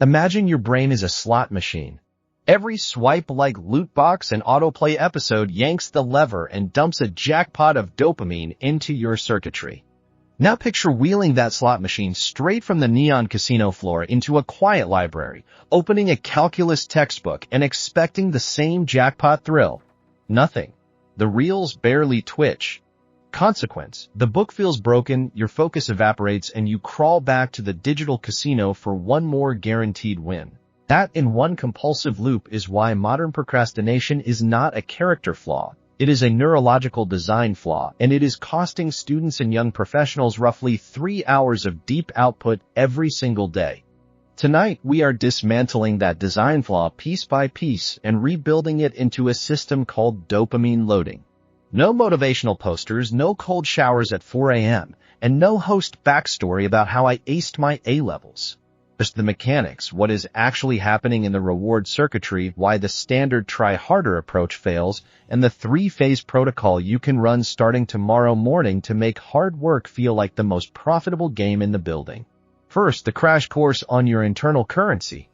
Imagine your brain is a slot machine. Every swipe like loot box and autoplay episode yanks the lever and dumps a jackpot of dopamine into your circuitry. Now picture wheeling that slot machine straight from the neon casino floor into a quiet library, opening a calculus textbook and expecting the same jackpot thrill. Nothing. The reels barely twitch. Consequence: the book feels broken, your focus evaporates, and you crawl back to the digital casino for one more guaranteed win. That in one compulsive loop is why modern procrastination is not a character flaw. It is a neurological design flaw, and it is costing students and young professionals roughly 3 hours of deep output every single day. Tonight, we are dismantling that design flaw piece by piece and rebuilding it into a system called dopamine loading. No motivational posters, no cold showers at 4 a.m., and no host backstory about how I aced my A-levels. Just the mechanics, what is actually happening in the reward circuitry, why the standard try harder approach fails, and the 3-phase protocol you can run starting tomorrow morning to make hard work feel like the most profitable game in the building. First, the crash course on your internal currency.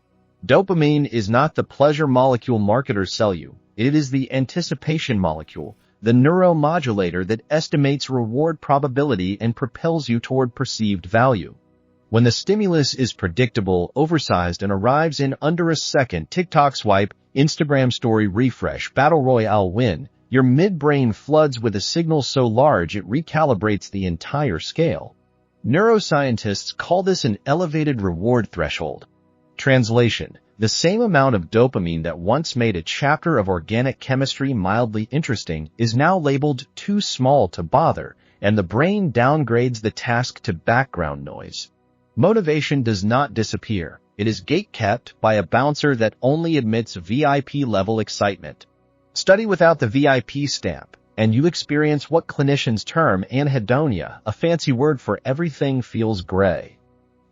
Dopamine is not the pleasure molecule marketers sell you. It is the anticipation molecule, the neuromodulator that estimates reward probability and propels you toward perceived value. When the stimulus is predictable, oversized, and arrives in under a second, TikTok swipe, Instagram story refresh, battle royale win, your midbrain floods with a signal so large it recalibrates the entire scale. Neuroscientists call this an elevated reward threshold. Translation: the same amount of dopamine that once made a chapter of organic chemistry mildly interesting is now labeled too small to bother, and the brain downgrades the task to background noise. Motivation does not disappear. It is gate-kept by a bouncer that only admits VIP-level excitement. Study without the VIP stamp, and you experience what clinicians term anhedonia, a fancy word for everything feels gray.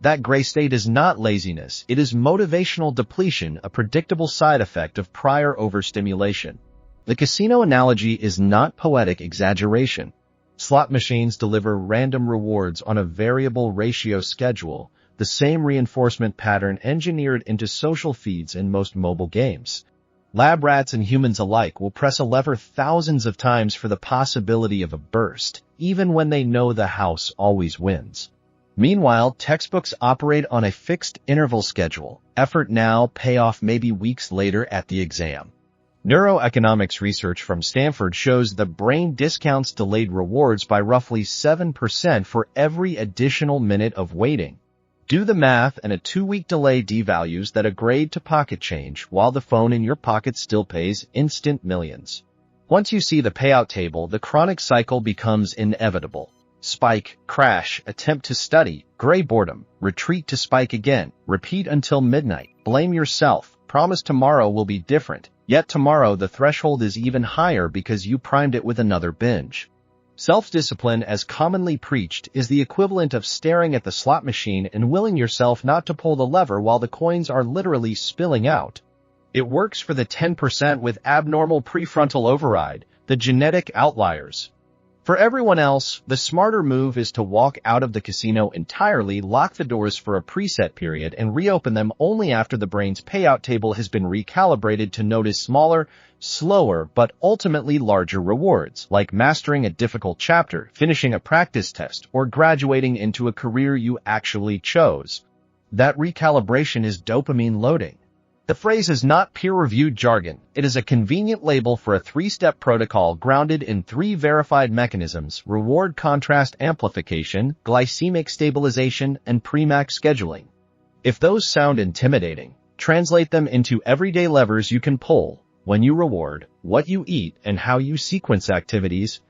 That gray state is not laziness, it is motivational depletion, a predictable side effect of prior overstimulation. The casino analogy is not poetic exaggeration. Slot machines deliver random rewards on a variable ratio schedule, the same reinforcement pattern engineered into social feeds in most mobile games. Lab rats and humans alike will press a lever thousands of times for the possibility of a burst, even when they know the house always wins. Meanwhile, textbooks operate on a fixed interval schedule. Effort now, payoff maybe weeks later at the exam. Neuroeconomics research from Stanford shows the brain discounts delayed rewards by roughly 7% for every additional minute of waiting. Do the math, and a 2-week delay devalues that a grade to pocket change, while the phone in your pocket still pays instant millions. Once you see the payout table, the chronic cycle becomes inevitable. Spike, crash, attempt to study, gray boredom, retreat to spike again, repeat until midnight, blame yourself, promise tomorrow will be different. Yet tomorrow the threshold is even higher because you primed it with another binge. Self-discipline, as commonly preached, is the equivalent of staring at the slot machine and willing yourself not to pull the lever while the coins are literally spilling out. It works for the 10% with abnormal prefrontal override, the genetic outliers. For everyone else, the smarter move is to walk out of the casino entirely, lock the doors for a preset period, and reopen them only after the brain's payout table has been recalibrated to notice smaller, slower, but ultimately larger rewards, like mastering a difficult chapter, finishing a practice test, or graduating into a career you actually chose. That recalibration is dopamine loading. The phrase is not peer-reviewed jargon. It is a convenient label for a 3-step protocol grounded in 3 verified mechanisms: reward contrast amplification, glycemic stabilization, and pre-max scheduling. If those sound intimidating, translate them into everyday levers you can pull: when you reward, what you eat, and how you sequence activities.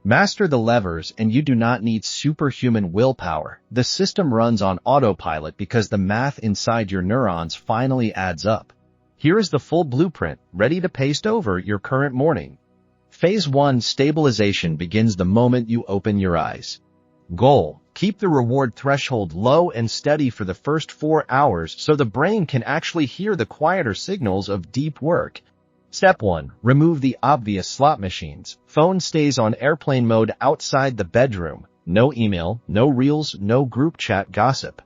Master the levers and you do not need superhuman willpower. The system runs on autopilot because the math inside your neurons finally adds up. Here is the full blueprint, ready to paste over your current morning. Phase 1: stabilization begins the moment you open your eyes. Goal: keep the reward threshold low and steady for the first 4 hours so the brain can actually hear the quieter signals of deep work. Step 1. Remove the obvious slot machines. Phone stays on airplane mode outside the bedroom. No email, no reels, no group chat gossip.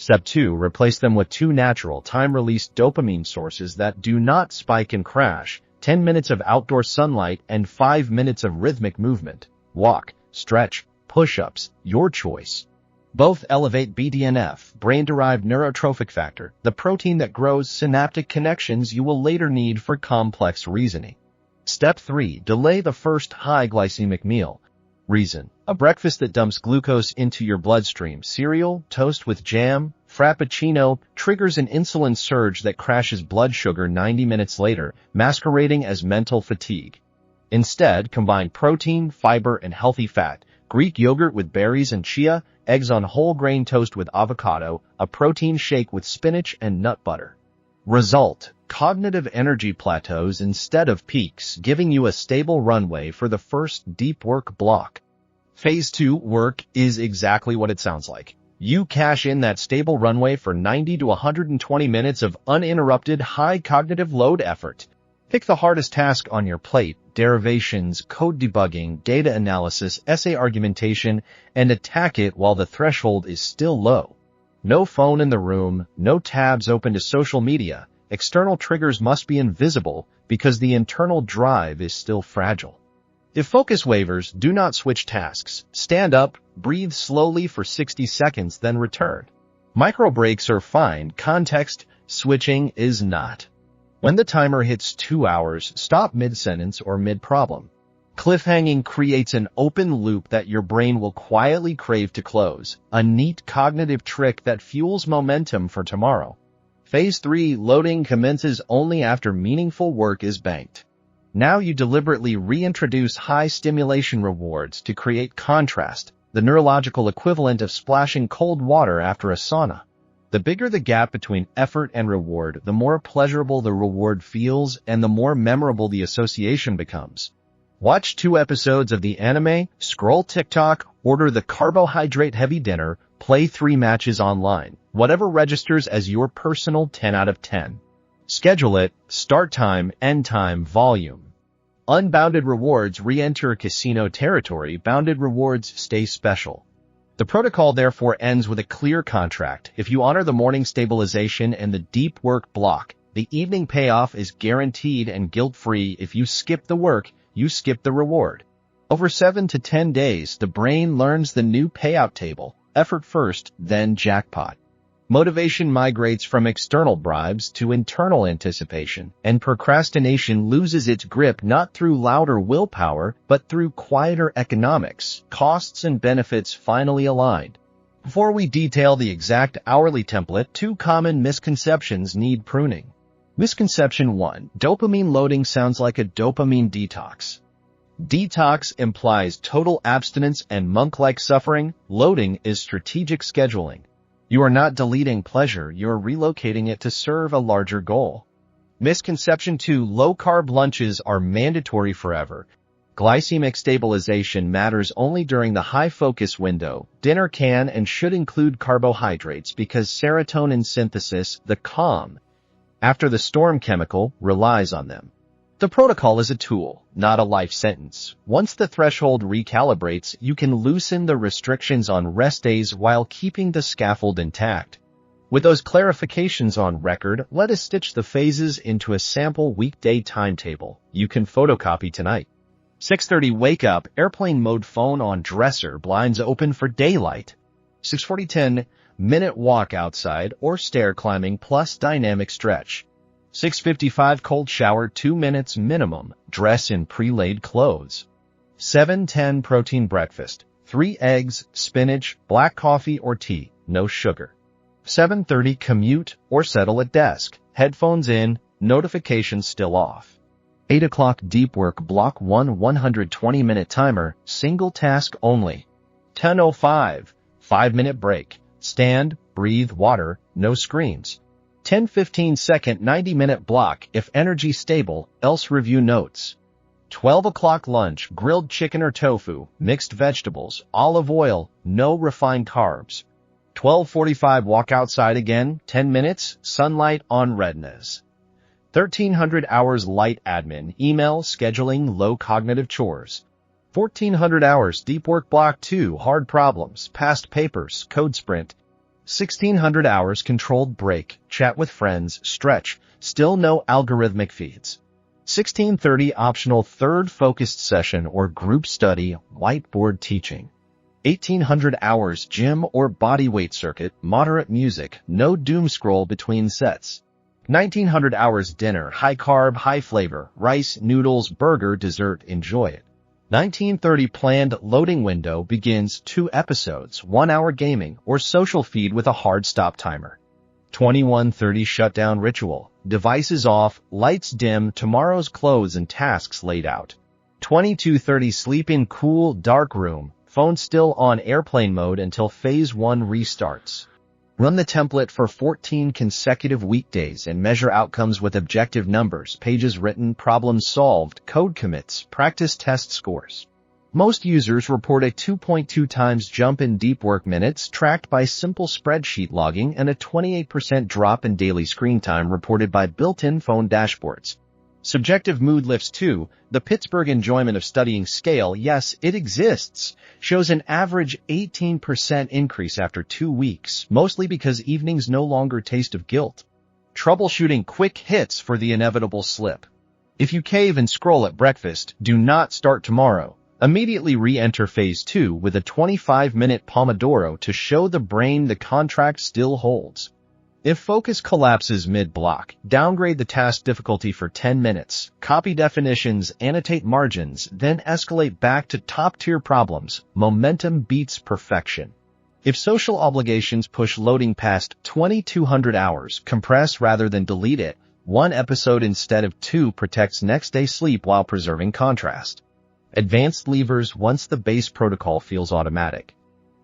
Step 2. Replace them with 2 natural, time-released dopamine sources that do not spike and crash: 10 minutes of outdoor sunlight and 5 minutes of rhythmic movement. Walk, stretch, push-ups, your choice. Both elevate BDNF, brain-derived neurotrophic factor, the protein that grows synaptic connections you will later need for complex reasoning. Step 3. Delay the first high glycemic meal. Reason: a breakfast that dumps glucose into your bloodstream, cereal, toast with jam, frappuccino, triggers an insulin surge that crashes blood sugar 90 minutes later, masquerading as mental fatigue. Instead, combine protein, fiber, and healthy fat: Greek yogurt with berries and chia, eggs on whole grain toast with avocado, a protein shake with spinach and nut butter. Result: cognitive energy plateaus instead of peaks, giving you a stable runway for the first deep work block. Phase 2 work is exactly what it sounds like. You cash in that stable runway for 90 to 120 minutes of uninterrupted high cognitive load effort. Pick the hardest task on your plate: derivations, code debugging, data analysis, essay argumentation, and attack it while the threshold is still low. No phone in the room, no tabs open to social media. External triggers must be invisible because the internal drive is still fragile. If focus wavers, do not switch tasks. Stand up, breathe slowly for 60 seconds, then return. Micro breaks are fine, context switching is not. When the timer hits 2 hours, stop mid-sentence or mid-problem. Cliffhanging creates an open loop that your brain will quietly crave to close, a neat cognitive trick that fuels momentum for tomorrow. Phase 3 loading commences only after meaningful work is banked. Now you deliberately reintroduce high stimulation rewards to create contrast, the neurological equivalent of splashing cold water after a sauna. The bigger the gap between effort and reward, the more pleasurable the reward feels and the more memorable the association becomes. Watch 2 episodes of the anime, scroll TikTok, order the carbohydrate-heavy dinner, play 3 matches online, whatever registers as your personal 10 out of 10. Schedule it: start time, end time, volume. Unbounded rewards re-enter casino territory, bounded rewards stay special. The protocol therefore ends with a clear contract. If you honor the morning stabilization and the deep work block, the evening payoff is guaranteed and guilt-free. If you skip the work, you skip the reward. Over 7 to 10 days, the brain learns the new payout table: effort first, then jackpot. Motivation migrates from external bribes to internal anticipation, and procrastination loses its grip not through louder willpower, but through quieter economics, costs and benefits finally aligned. Before we detail the exact hourly template, 2 common misconceptions need pruning. Misconception 1. Dopamine loading sounds like a dopamine detox. Detox implies total abstinence and monk-like suffering. Loading is strategic scheduling. You are not deleting pleasure, you are relocating it to serve a larger goal. Misconception 2. Low-carb lunches are mandatory forever. Glycemic stabilization matters only during the high-focus window. Dinner can and should include carbohydrates because serotonin synthesis, the calm after the storm chemical, relies on them. The protocol is a tool, not a life sentence. Once the threshold recalibrates, you can loosen the restrictions on rest days while keeping the scaffold intact. With those clarifications on record, let us stitch the phases into a sample weekday timetable. You can photocopy tonight. 6:30 wake up, airplane mode, phone on dresser, blinds open for daylight. 6:40 10-minute walk outside or stair climbing plus dynamic stretch. 6:55 cold shower, 2 minutes minimum, dress in pre-laid clothes. 7:10 protein breakfast, 3 eggs, spinach, black coffee or tea, no sugar. 7:30 commute or settle at desk, headphones in, notifications still off. 8 o'clock deep work block 1 120-minute timer, single task only. 10:05 5-minute break, stand, breathe water, no screens. 10-15 second 90-minute block if energy stable, else review notes. 12 o'clock lunch, grilled chicken or tofu, mixed vegetables, olive oil, no refined carbs. 12:45 walk outside again, 10 minutes, sunlight on retinas. 1300 hours light admin, email, scheduling, low cognitive chores. 1400 hours deep work block 2 hard problems, past papers, code sprint. 1600 hours controlled break, chat with friends, stretch, still no algorithmic feeds. 1630 optional third focused session or group study, whiteboard teaching. 1800 hours gym or bodyweight circuit, moderate music, no doom scroll between sets. 1900 hours dinner, high carb, high flavor, rice, noodles, burger, dessert, enjoy it. 1930 planned loading window begins 2 episodes, 1 hour gaming or social feed with a hard stop timer. 2130 shutdown ritual, devices off, lights dim, tomorrow's clothes and tasks laid out. 2230 sleep in cool, dark room, phone still on airplane mode until phase 1 restarts. Run the template for 14 consecutive weekdays and measure outcomes with objective numbers, pages written, problems solved, code commits, practice test scores. Most users report a 2.2 times jump in deep work minutes tracked by simple spreadsheet logging and a 28% drop in daily screen time reported by built-in phone dashboards. Subjective mood lifts too. The Pittsburgh enjoyment of studying scale, yes, it exists, shows an average 18% increase after 2 weeks, mostly because evenings no longer taste of guilt. Troubleshooting quick hits for the inevitable slip. If you cave and scroll at breakfast, do not start tomorrow. Immediately re-enter phase 2 with a 25-minute Pomodoro to show the brain the contract still holds. If focus collapses mid-block, downgrade the task difficulty for 10 minutes, copy definitions, annotate margins, then escalate back to top-tier problems. Momentum beats perfection. If social obligations push loading past 2200 hours, compress rather than delete it. 1 episode instead of 2 protects next-day sleep while preserving contrast. Advanced levers once the base protocol feels automatic.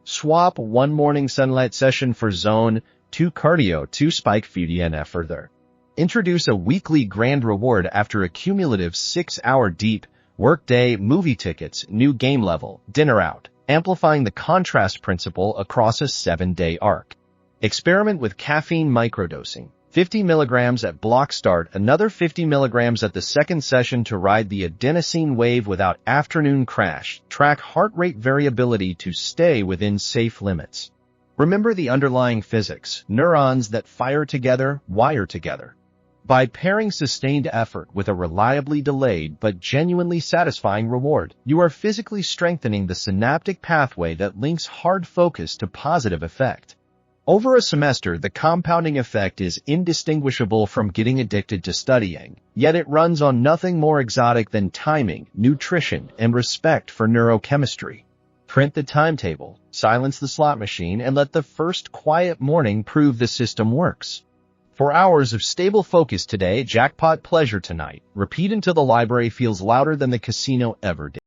Swap 1 morning sunlight session for zone, 2 cardio, 2 spike FDNF further. Introduce a weekly grand reward after a cumulative 6-hour deep work day, movie tickets, new game level, dinner out, amplifying the contrast principle across a 7-day arc. Experiment with caffeine microdosing. 50 milligrams at block start, another 50 milligrams at the second session to ride the adenosine wave without afternoon crash. Track heart rate variability to stay within safe limits. Remember the underlying physics. Neurons that fire together, wire together. By pairing sustained effort with a reliably delayed but genuinely satisfying reward, you are physically strengthening the synaptic pathway that links hard focus to positive effect. Over a semester, the compounding effect is indistinguishable from getting addicted to studying, yet it runs on nothing more exotic than timing, nutrition, and respect for neurochemistry. Print the timetable, silence the slot machine, and let the first quiet morning prove the system works. 4 hours of stable focus today, jackpot pleasure tonight. Repeat until the library feels louder than the casino ever did.